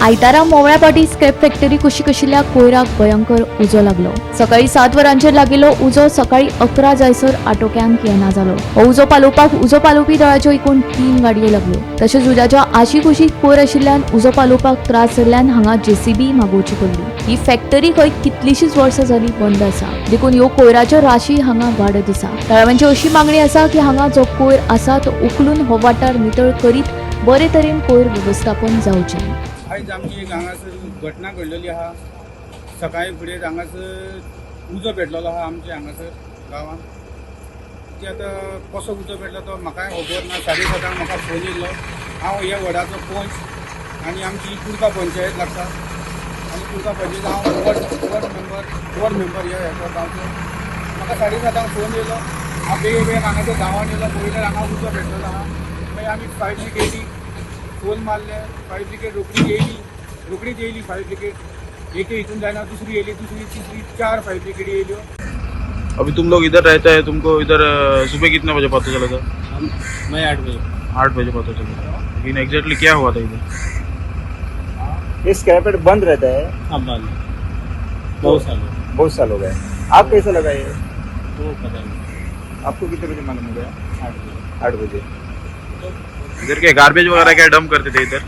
आयतारा मोवळ्या पाटी scrap factory कुशीक आशिल्ल्या कोयराक भयंकर उजो लागलो. सकाळी 7 वरांचेर लागिल्लो उजो सकाळी 11 जायसर आटोक्यांत येना जालो. हो उजो पालोवपाक उजो पालोवपी दळाच्यो एकूण 3 गाडयो लागल्यो. तशेंच उज्याच्या आशी कुशीक कोयर आशिल्ल्यान उजो पालोवपाक त्रास जाल्ल्यान हांगा जेसीबी मागोवची पडली. ही फॅक्टरी खंय कितलीशींच वर्सां जाली बंद आसा. देखून ह्यो कोयराच्यो राशी हांगा वाडत आसा. तळाव्यांची अशी मागणी आसा की हांगा जो कोयर आसा तो उखलून हो वाठार नितळ करीत बरे तरेन कोयर वेवस्थापन जावचें. आयज आमची एक हांगासर घटना घडलेली आहा. सकाळी फुडें हांगासर उजो पेटलेलो आहा आमच्या हांगासर गांवांत. ते आतां कसो उजो पेटलो तो म्हाकाय खबर ना. 7:30 म्हाका फोन येयल्लो. हांव ह्या वॉर्डाचो पंच आनी आमची कुर्का पंचायत लागता आनी कुर्का पंचायत हांव वॉर्ड मेंबर हेचो गांवचो. म्हाका 7:30 फोन येयलो. हांव बेगीन हांगासर गांवांत येयलो. पयलीं हांगा उजो पेटलेलो आहा. मागीर आमी फायर ब्रिगेडी फोन मारले. फायर ब्रिगेड रोकडीच येयली फायर ब्रिगेड. एक हितून जायना दुसरी येयली, दुसरी तिसरी 4 फायर ब्रिगेडी येयल्यो. अभी तुम लोग इधर रहते हैं, तुमको इधर सुबह कितने बजे पता चला था? मैं 8 बजे 8 बजे पता चला। लेकिन एग्जैक्टली क्या हुआ था इधर? ये स्क्रैप यार्ड बंद रहता है? हाँ बंद बहुत साल हो गए। आप कैसा लगा ये? तो पता नहीं। आपको कितने बजे मालूम हो गया? 8 बजे। इधर के गार्बेज वगैरह क्या डंप करते थे इधर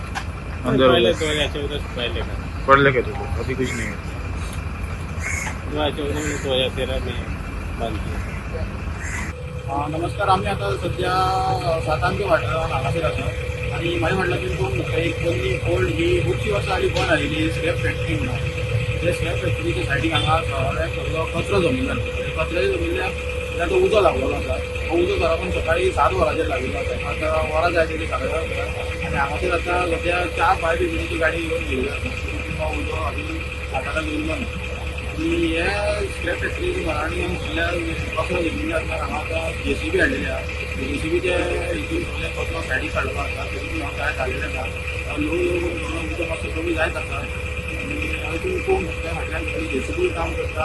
अंदर? पहले 2014 से पहले का पढ़ लेके थे, अभी कुछ नहीं है। 2014 में 2013 में बंद किया। नमस्कार. आम्ही आता सध्या सातांगे वाठारात हांगासर आसा आनी माझ्या वाटल्यान दोन एक पयली ओल्ड ही खूबशीं वर्सां आली बंद आशिल्ली स्क्रॅप फॅक्टरी म्हणून. ते स्क्रॅप फॅक्टरीच्या सायडीक हांगा सगळो कचरो जमिल्लो. कचऱ्याच्या जमिल्ल्यान तो उजो लागलेलो आसा. हो उजो सरासरी सकाळी 7 वरांचेर लागिल्लो आसा. आता वरां जाय तरी 7:30 आनी हांगासर आतां सध्या 4 फायर ब्रिगेडीची गाडी येवन गेल्ली आसा. हो उजो आमी हाताळाक येयल्लो ना. आणि हे स्क्रॅप फॅक्टरी मराठी सगळ्या कचरो घेतलेले आसता. हांगा आतां जेसीबी हाडलेली आहा. जेसीबीचे हितून सगळे कचरो सायडीक काडपाक आसा. तेतून हांव काय घाललेले ना. ल्हव ल्हव करून उदक मातसो कमी जायत आसा. आनी हातून पळोवंक शकता फाटल्यान जेसीबी काम करता.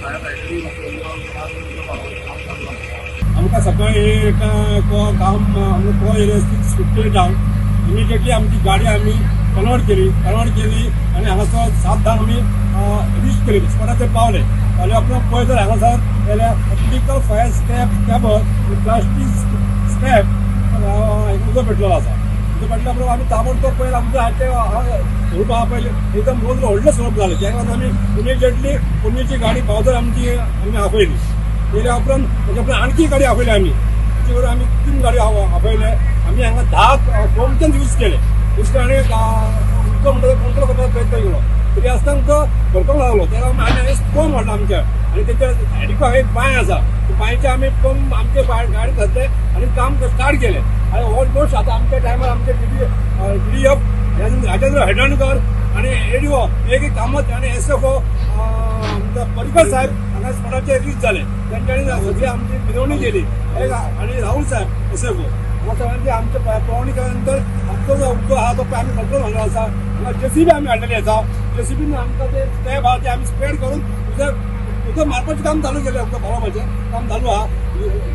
फायर फॅक्टरी काम चालू आसा. आमकां सकाळी एका काम एरिया 6:50 टावन इमिडिएटली आमची गाडी आमी कन्वर्ट केली आनी हांगासर 7:10 आमी रीच केली. स्पॉटाचेर पावले उपरांत पळय जर हांगासर जाल्यार typical fire scrap plastic scrap उजो पेटलेलो आसा. उजो पेटल्या उपरांत आमी ताबडतोब पळय आमचो स्वरूप आहा पळय एकदम मोठं व्हडलें स्वरूप जालें. त्या लागून आमी इमिडिएटली पुणेची गाडी पावतर आमी आपयली. येयल्या उपरांत तेच्या उपरांत आणखी गाडी आपयली आमी. अशें करून आमी 3 गाडयो आपयले. आमी हांगा 10 पंपांत यूज केले आनी उदक म्हणटा कंट्रोल करपाक प्रयत्न केलो. तरी आसतना तो भरपूर लागलो. त्या लागून आमी पंप हाडलो आमच्या आनी तेच्या सायडीक एक बांय आसा. त्या बांयचे आमी पंप आमचे गाडी घातले आनी काम स्टार्ट केलें. आनी ऑलमोस्ट आतां आमच्या टायमार आमचे DDF राजेंद्र हेडणकर आनी ADO एक कामत आनी SFO परिकर साहेब हांगा स्पॉटाचेर रीच जाले. तेंच्यांनी सगळी आमची मिरवणूक केली आनी राहुल साहेब SFO ह्या सगळ्यांची आमच्या पावणी केल्या नंतर आमचो जो उदो आहा तो आमी कंट्रोल घाललो आसा. हांगा जेसीबी आमी हाडलेली आसा. जेसीबीन आमकां ते स्क्रॅप आहा ते आमी स्प्रेड करून उदक मारपाचें काम चालू केलें. उदक भरोवपाचें काम चालू आहा.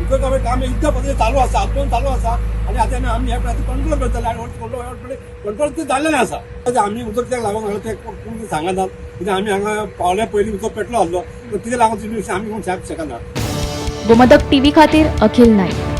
उदक काम इतल्या पद्दतीन चालू आसा. आतां चालू आसा आनी आतां आमी हे कंट्रोल करतले आनी कंट्रोल ते जाल्लेलें आसा. आमी उदक कित्याक लागून घालता तें कोण सांगनात. कित्याक आमी हांगा पावल्या पयलीं उदक पेटलो आसलो. कितें लागून आमी कोण सांगूंक शकनात. गोमंतक टीव्ही खातीर अखिल नाईक.